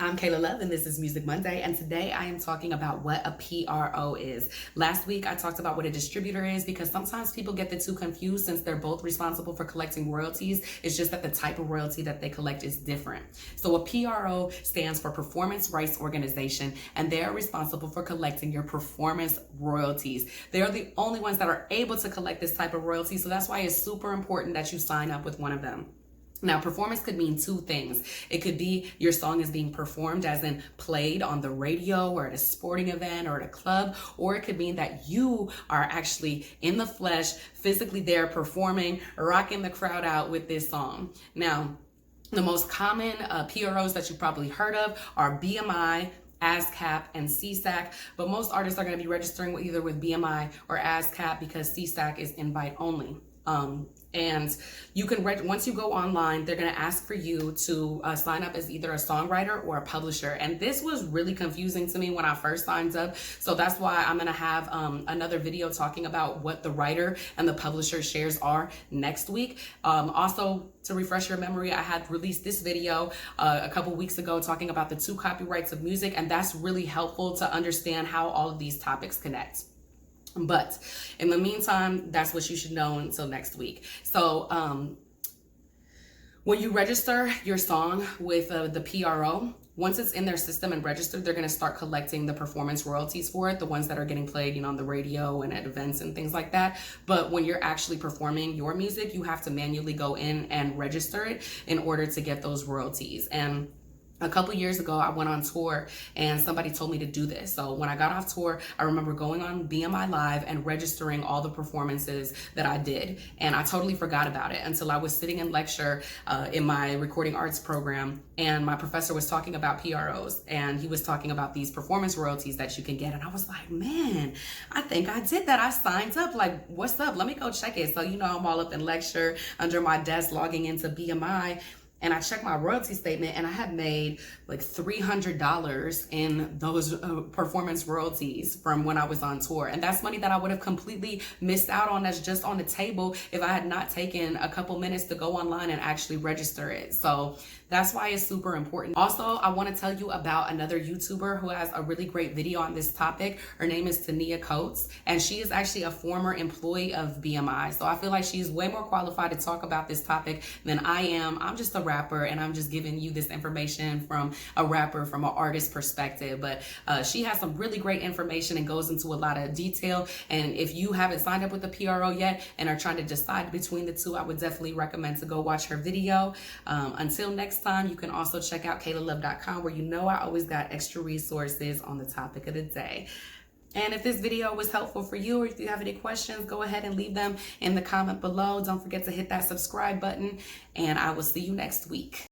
I'm Kayla Love, and this is Music Monday, and today I am talking about what a PRO is. Last week, I talked about what a distributor is because sometimes people get the two confused since they're both responsible for collecting royalties. It's just that the type of royalty that they collect is different. So a PRO stands for Performance Rights Organization, and they are responsible for collecting your performance royalties. They are the only ones that are able to collect this type of royalty, so that's why it's super important that you sign up with one of them. Now, performance could mean two things. It could be your song is being performed, as in played on the radio or at a sporting event or at a club, or it could mean that you are actually in the flesh, physically there performing, rocking the crowd out with this song. Now, the most common PROs that you've probably heard of are BMI, ASCAP, and CSAC, but most artists are going to be registering either with BMI or ASCAP because CSAC is invite only. And you can, once you go online, they're going to ask for you to sign up as either a songwriter or a publisher. And this was really confusing to me when I first signed up. So that's why I'm going to have another video talking about what the writer and the publisher shares are next week. Also, to refresh your memory, I had released this video a couple weeks ago talking about the two copyrights of music. And that's really helpful to understand how all of these topics connect. But in the meantime, that's what you should know until next week. So when you register your song with the PRO, once it's in their system and registered, they're going to start collecting the performance royalties for it, the ones that are getting played, on the radio and at events and things like that. But when you're actually performing your music, you have to manually go in and register it in order to get those royalties. And a couple years ago, I went on tour and somebody told me to do this. So when I got off tour, I remember going on BMI Live and registering all the performances that I did. And I totally forgot about it until I was sitting in lecture in my recording arts program. And my professor was talking about PROs, and he was talking about these performance royalties that you can get. And I was like, man, I think I did that. I signed up. Like, what's up? Let me go check it. So, I'm all up in lecture under my desk logging into BMI. And I checked my royalty statement, and I had made like $300 in those performance royalties from when I was on tour. And that's money that I would have completely missed out on, that's just on the table, if I had not taken a couple minutes to go online and actually register it. So that's why it's super important. Also, I want to tell you about another YouTuber who has a really great video on this topic. Her name is TYNIA, and she is actually a former employee of BMI. So I feel like she's way more qualified to talk about this topic than I am. I'm just a rapper, and I'm just giving you this information from a rapper, from an artist perspective. But she has some really great information and goes into a lot of detail. And if you haven't signed up with the PRO yet and are trying to decide between the two, I would definitely recommend to go watch her video. Until next time, you can also check out kaylalove.com, where I always got extra resources on the topic of the day. And if this video was helpful for you, or if you have any questions, go ahead and leave them in the comment below. Don't forget to hit that subscribe button, and I will see you next week.